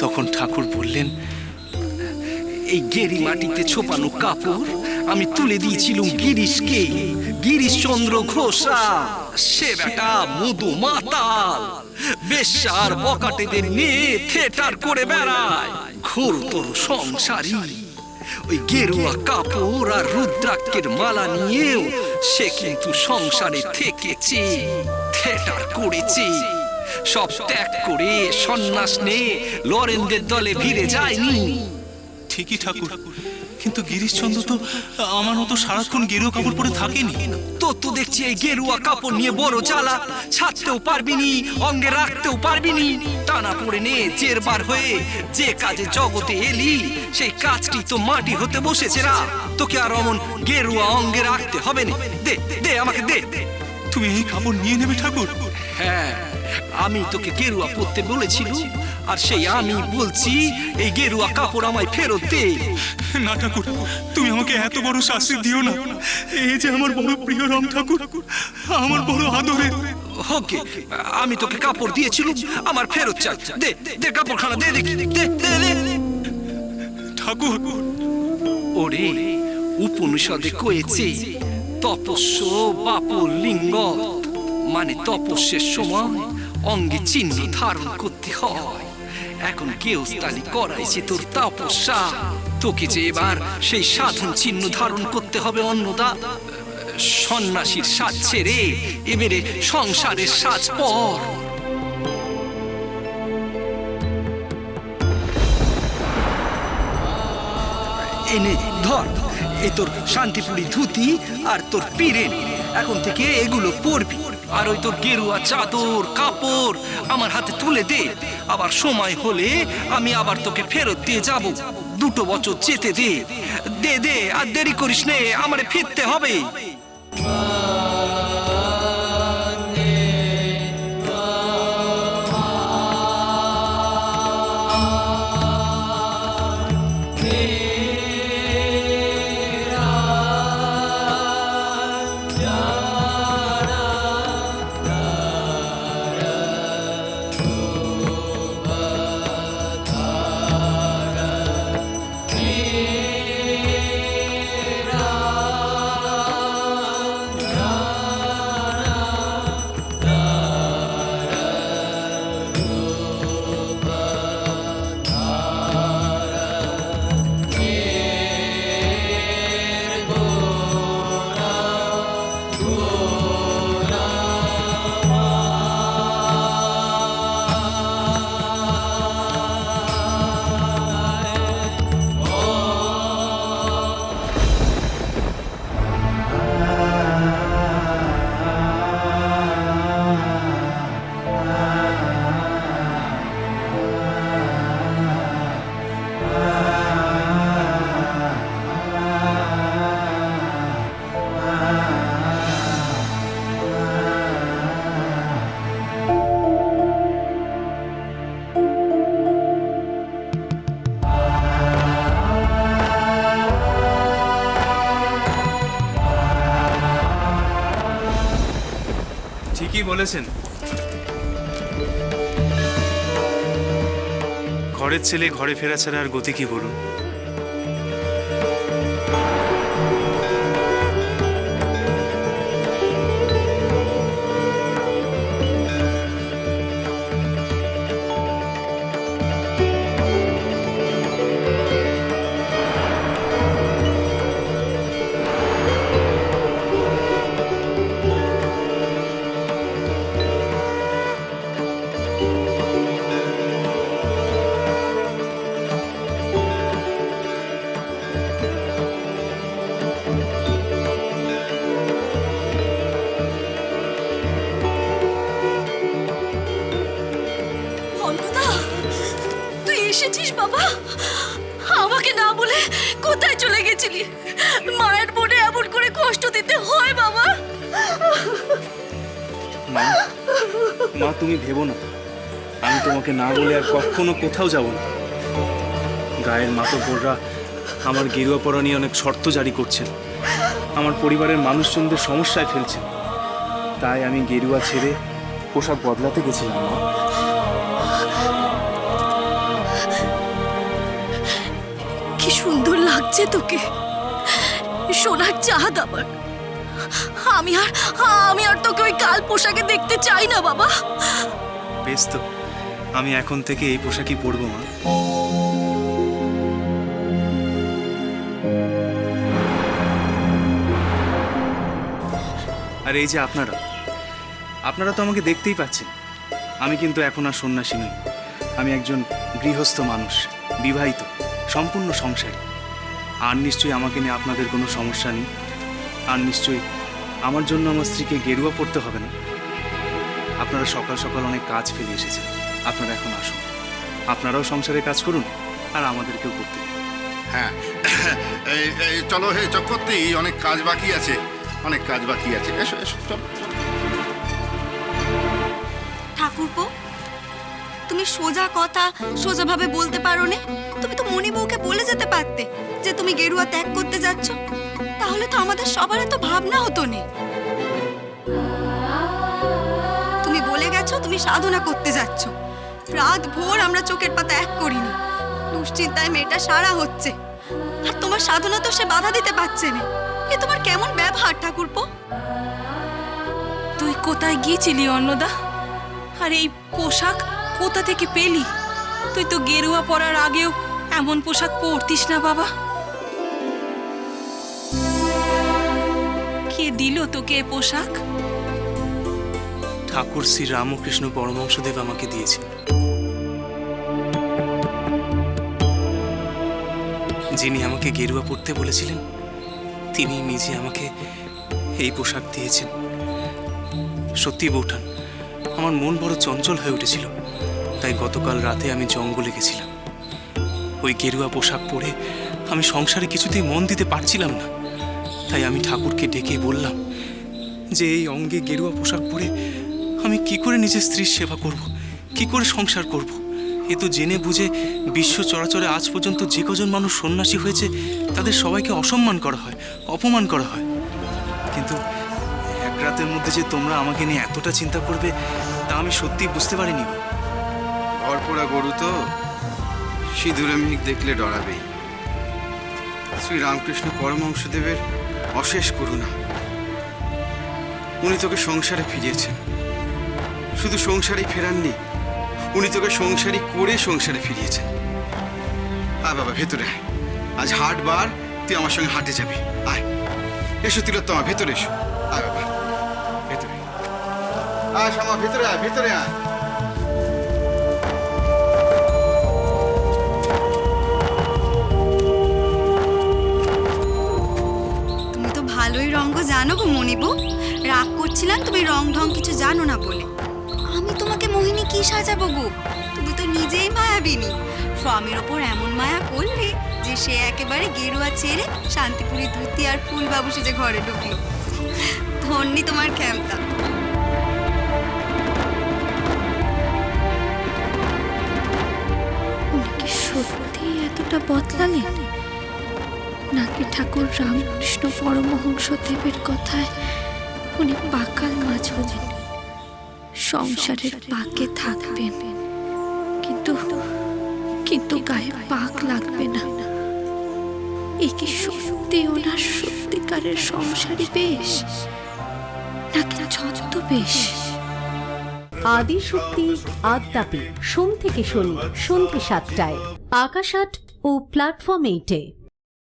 তখন ঠাকুর বললেন, এই গেরি মাটিতে ছোপানো কাপড় আমি তুলে দিয়েছিলুম গিরিশকে, গিরিশচন্দ্র ঘোষা। সে বেটা মধু মাতাল, বেশ্যার বকাটেদের নিয়ে থিয়েটার করে বেড়ায়। ঘোরতর সংসারী। ওই গেরুয়া কাপড় আর রুদ্রাক্ষের মালা নিয়েও সে কিন্তু সংসারে থেকেছে, থিয়েটার করেছে। সব ত্যাগ করে সন্ন্যাস নিয়ে লরেনদের দলে ভিড়ে যায়নি। ঠিকই ঠাকুর, কিন্তু গিরিশচন্দ্র তো আমার মতো সারাক্ষণ গেরুয়া কাপড় পরে থাকেনি। তো তো দেখছি এই গেরুয়া কাপড় নিয়ে বড় জ্বালা। ছাড়তেও পারবিনি, অঙ্গে রাখতেও পারবিনি। টানা পড়ে নে জেরবার হয়ে যে কাজে জগতে এলি, সেই কাজটি তো মাটি হতে বসেছে না। তোকে আর অমন গেরুয়া অঙ্গে রাখতে হবে না। দে দে আমাকে দে। তুমি এই কাপড় নিয়ে নেবে ঠাকুর? হ্যাঁ, আমি তোকে গেরুয়া পরতে বলেছিল, আর সেই আমি বলছি এই গেরুয়া কাপড় আমায় ফেরত দে। না ঠাকুর, তুমি আমাকে এত বড় শাস্তি দিও না। এই যে আমার বড় প্রিয় রাম ঠাকুর, আমার বড় আদরের। ওকে, আমি তোকে কাপড় দিয়েছিলাম, আমার ফেরত চাই। দে দে কাপড়খানা দে দেখি, দে দে দে। ঠাকুর, ওরে উপনিষদে কয়েছে তপস্য বাপু লিঙ্গ, মানে তপস্যের সময় অঙ্গে চিহ্ন ধারণ করতে হয়। এখন কেউ তালি করাইছে তোর তপস্যা, তোকে যে এবার সেই সাধন চিহ্ন ধারণ করতে হবে। অন্নদা, সন্ন্যাসীর সাজ ছেড়ে এবারে সংসারের সাজ পর। এনে ধর, এ তোর শান্তিপুরি ধুতি আর তোর পীরেন। এখন থেকে এগুলো পরবি। আর ওই তোর গেরুয়া চাদর কাপড় আমার হাতে তুলে দে। আবার সময় হলে আমি আবার তোকে ফেরত দিয়ে যাব। 2 বছর যেতে দে। দে দে, আর দেরি করিস নে, আমারে ফিরতে হবে। ঠিকই বলেছেন। ঘরের ছেলে ঘরে ফেরা ছাড়া আর গতি কি বলুন? এসেছিস বাবা? আমাকে না বলে কোথায় চলে গেছিলি? মায়ের মনে এমন করে কষ্ট দিতে হয় বাবা? মা, মা তুমি ভেবো না, আমি তোমাকে না বলে আর কখনো কোথাও যাব না। গায়ের মাতব্বররা আমার গেরুয়া পরা নিয়ে অনেক শর্ত জারি করছেন, আমার পরিবারের মানুষজনদের সমস্যায় ফেলছেন। তাই আমি গেরুয়া ছেড়ে পোশাক বদলাতে গেছিলাম। মা, সুন্দর লাগছে তোকে, সোনার চাঁদ আমার। আমি আর তোকে ওই কাল পোশাকে দেখতে চাই না বাবা। বেশ তো, আমি এখন থেকে এই পোশাকই পরবো মা। আর এই যে আপনারা তো আমাকে দেখতেই পাচ্ছেন, আমি কিন্তু এখন আর সন্ন্যাসী নই। আমি একজন গৃহস্থ মানুষ, বিবাহিত, সম্পূর্ণ সংসারী। আর নিশ্চয়ই আমাকে নিয়ে আপনাদের কোনো সমস্যা নেই। আর নিশ্চয়ই আমার জন্য আমার স্ত্রীকে গেরুয়া পরতে হবে না। আপনারা সকাল সকাল অনেক কাজ ফেলে এসেছেন, আপনারা এখন আসুন। আপনারাও সংসারে কাজ করুন আর আমাদেরকেও করতে দিন। হ্যাঁ, এই চলো হে চক্রবর্তী, অনেক কাজ বাকি আছে, অনেক কাজ বাকি আছে। এসো এসো, চলো। ঠাকুরপো, তুমি সোজা কথা সোজাভাবে বলতে পারো না। তুমি তো মণি বউকে বলে যেতে পারতে যে তুমি গেরুয়া ত্যাগ করতে যাচ্ছ, তাহলে তো আমাদের সবার এত ভাবনা হতো না। তুমি বলে গেছো তুমি সাধনা করতে যাচ্ছ, রাত ভোর আমরা চোখের পাতা এক করিনি, দুশ্চিন্তায় মেয়েটা সারা হচ্ছে, আর তোমার সাধনা তো সে বাধা দিতে পারছে না। এ তোমার কেমন ব্যবহার ঠাকুরপো? তুই কোথায় গিয়েছিলি অন্নদা? আর এই পোশাক কোথা থেকে পেলি? তুই তো গেরুয়া পরার আগেও এমন পোশাক পরতিস না বাবা। কে দিল তোকে এ পোশাক? ঠাকুর শ্রী রামকৃষ্ণ পরমহংসদেব আমাকে দিয়েছেন। যিনি আমাকে গেরুয়া পরতে বলেছিলেন, তিনি নিজে আমাকে এই পোশাক দিয়েছেন। সত্যি বৌঠান, আমার মন বড় চঞ্চল হয়ে উঠেছিল, তাই গতকাল রাতে আমি জঙ্গলে গেছিলাম। ওই গেরুয়া পোশাক পরে আমি সংসারে কিছুতেই মন দিতে পারছিলাম না। তাই আমি ঠাকুরকে ডেকে বললাম যে এই অঙ্গে গেরুয়া পোশাক পরে আমি কি করে নিজের স্ত্রীর সেবা করব, কি করে সংসার করব। এ তো জেনে বুঝে বিশ্ব চরাচরে আজ পর্যন্ত যে কজন মানুষ সন্ন্যাসী হয়েছে তাদের সবাইকে অসম্মান করা হয়, অপমান করা হয়। কিন্তু এক রাতের মধ্যে যে তোমরা আমাকে নিয়ে এতটা চিন্তা করবে তা আমি সত্যি বুঝতে পারিনি। ভরপোড়া গরু তো সিঁদুরে মেঘ দেখলে ডরাবেই। শ্রী রামকৃষ্ণ পরমহংসদেবের অশেষ করুণা, উনি তোকে সংসারে ফিরিয়েছেন। শুধু সংসারেই ফেরাননি, উনি তোকে সংসারী করে সংসারে ফিরিয়েছেন। আয় বাবা ভেতরে আয়, আজ হাট বার, তুই আমার সঙ্গে হাটে যাবি। আয় এসো তিলোত্তমা, ভেতরে এসো। আয় বাবা ভেতরে আয়, শ্যামা ভেতরে আয়, ভেতরে আয়। তুমি তো ভালোই রঙ্গ জানো গো মণিবু। রাগ করছিলাম তুমি রং ঢং কিছু জানো না বলে। আমি তোমাকে মোহিনী কি সাজাবো গো? তুমি তো নিজেই মায়াবিনী। স্বামীর ওপর এমন মায়া করলে যে সে একেবারে গেরুয়া ছেড়ে শান্তিপুরি ধুতি আর ফুল বাবু সেজে ঘরে ঢুকলো। ধন্যি তোমার ক্ষমতা। উনি কি সত্যি এতটা বদলালেন, নাকি ঠাকুর রামকৃষ্ণ পরমহংসদেবের কথায় উনি পাকাল মাছ হলেন, সংসারের পাকে থাকবেন কিন্তু কিন্তু গায়ে পাক লাগবে না? এ কি সত্যি ওনার সত্যিকারের সংসারী বেশ, নাকি ছদ্মবেশ? আদিশক্তি আদ্যাপি সোম থেকে শনি সন্ধ্যে ৭টায় আকাশ আট ও প্ল্যাটফর্ম 8-এ।